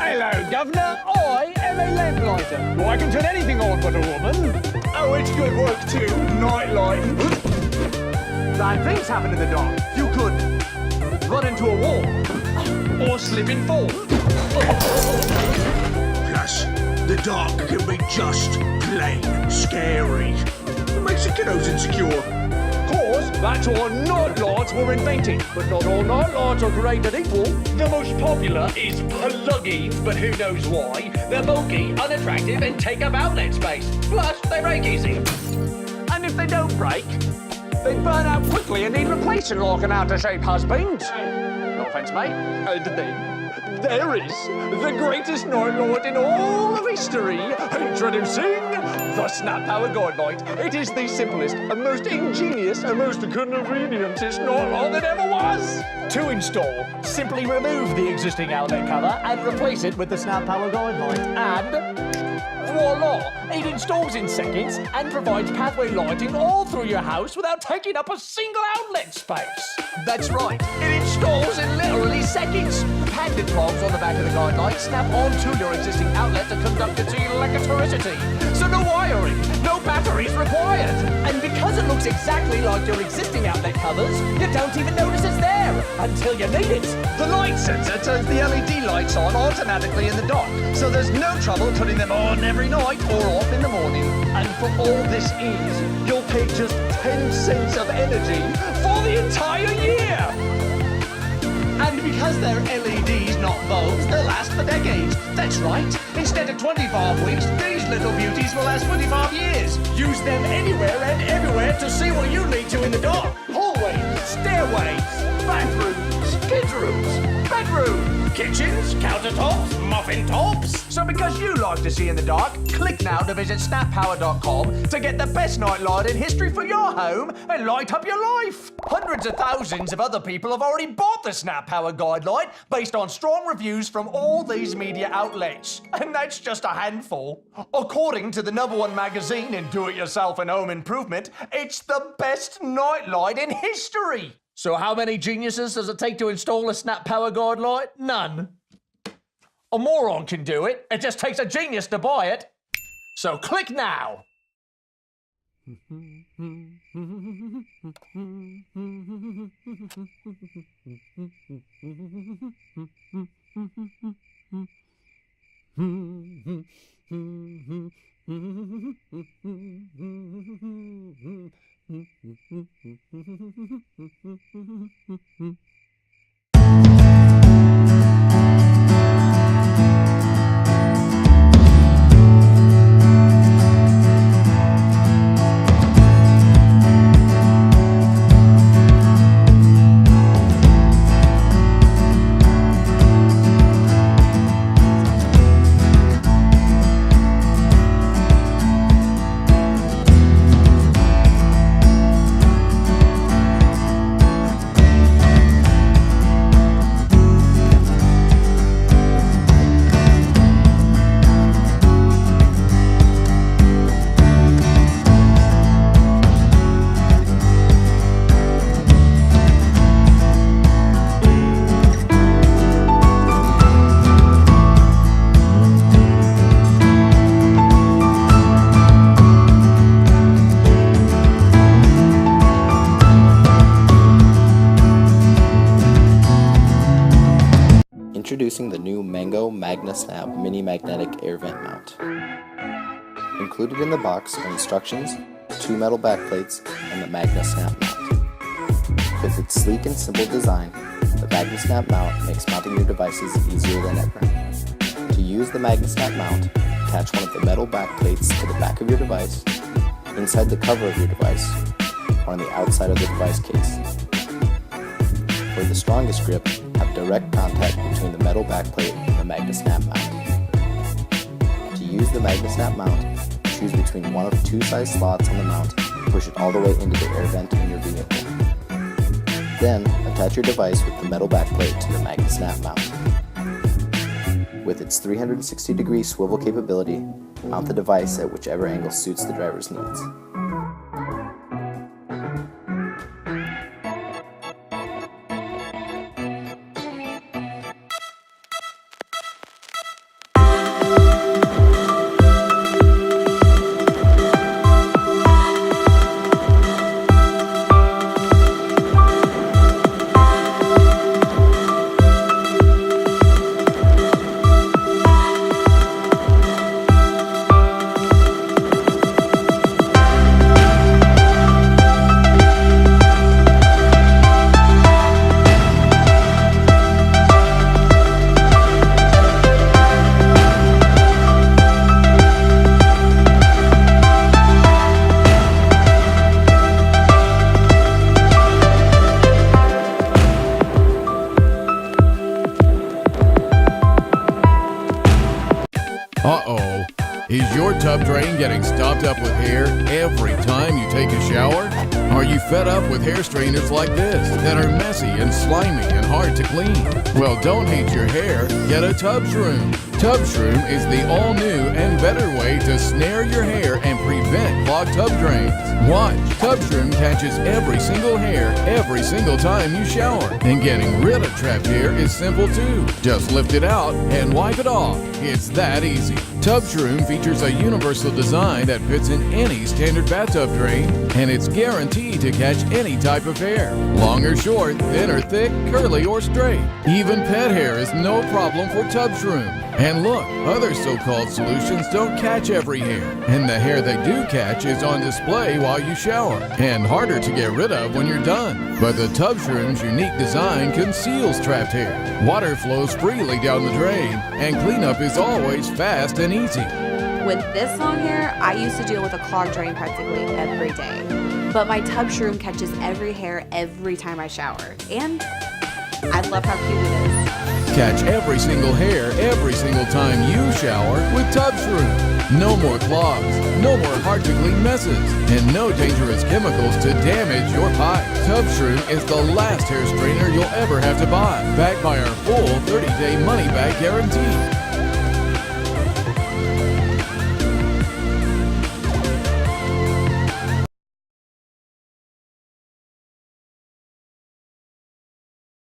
Hello, Governor. I am a lamplighter. Well, I can turn anything on but a woman. Oh, it's good work too, night lighting. Bad things happen in the dark. You could run into a wall or slip and fall. Plus, the dark can be just plain scary. It makes the kiddos insecure. Course, that's why night lights were invented. But not all night lights are created equal. The most popular is plug-ins, but who knows why? They're bulky, unattractive, and take up outlet space. Plus, they break easy. And if they don't break, they burn out quickly and need replacing like an out-of-shape husband. No offence, mate. And then there is the greatest night light in all of history. Introducing the Snap Power Guide Light. It is the simplest and most ingenious and most convenientest night light that ever was. To install, simply remove the existing outlet cover and replace it with the Snap Power Guide Light. And voila! It installs in seconds and provides pathway lighting all through your house without taking up a single outlet space. That's right, it installs in literally seconds. The padded prongs on the back of the guide light snap onto your existing outlet to conduct its electricity. So no wiring, no batteries required. And because it looks exactly like your existing outlet covers, you don't even notice it's there until you need it. The light sensor turns the LED lights on automatically in the dark, so there's no trouble turning them on every night or off in the morning. And for all this ease, you'll pay just 10 cents of energy for the entire year. And because they're LEDs, not bulbs, they'll last for decades. That's right. Instead of 25 weeks, these little beauties will last 25 years. Use them anywhere and everywhere to see what you need to in the dark. Hallways, stairways, bathrooms, kids' rooms, bedrooms, kitchens, countertops, muffin tops. So because you like to see in the dark, click now to visit snappower.com to get the best night light in history for your home and light up your life. Hundreds of thousands of other people have already bought the Snap Power Guide Light based on strong reviews from all these media outlets. And that's just a handful. According to the #1 magazine in do-it-yourself and home improvement, it's the best night light in history. So how many geniuses does it take to install a Snap Power Guide Light? None. A moron can do it. It just takes a genius to buy it. So click now. Introducing the new Mango MagnaSnap Mini Magnetic Air Vent Mount. Included in the box are instructions, 2 metal backplates, and the MagnaSnap mount. With its sleek and simple design, the MagnaSnap mount makes mounting your devices easier than ever. To use the MagnaSnap mount, attach one of the metal backplates to the back of your device, inside the cover of your device, or on the outside of the device case. For the strongest grip, have direct contact between the metal backplate and the MagnaSnap mount. To use the MagnaSnap mount, choose between one of 2 size slots on the mount and push it all the way into the air vent in your vehicle. Then, attach your device with the metal backplate to the MagnaSnap mount. With its 360-degree swivel capability, mount the device at whichever angle suits the driver's needs. getting stopped up with hair every time you take a shower? Are you fed up with hair strainers like this that are messy and slimy and hard to clean? Well, don't hate your hair, get a Tub Shroom. Tub Shroom is the all-new and better way to snare your hair and prevent clogged tub drains. Watch, Tub Shroom catches every single hair every single time you shower. And getting rid of trapped hair is simple too. Just lift it out and wipe it off. It's that easy. Tub Shroom features a universal design that fits in any standard bathtub drain, and it's guaranteed to catch any type of hair. Long or short, thin or thick, curly or straight. Even pet hair is no problem for Tub Shroom. And look, other so-called solutions don't catch every hair, and the hair they do catch is on display while you shower, and harder to get rid of when you're done. But the Tub Shroom's unique design conceals trapped hair. Water flows freely down the drain, and cleanup is always fast and easy. With this long hair, I used to deal with a clogged drain practically every day. But my Tub Shroom catches every hair every time I shower, and I love how cute it is. Catch every single hair every single time you shower with Tub Shroom. No more clogs, no more hard-to-clean messes, and no dangerous chemicals to damage your pipe. Tub Shroom is the last hair strainer you'll ever have to buy, backed by our full 30-day money-back guarantee.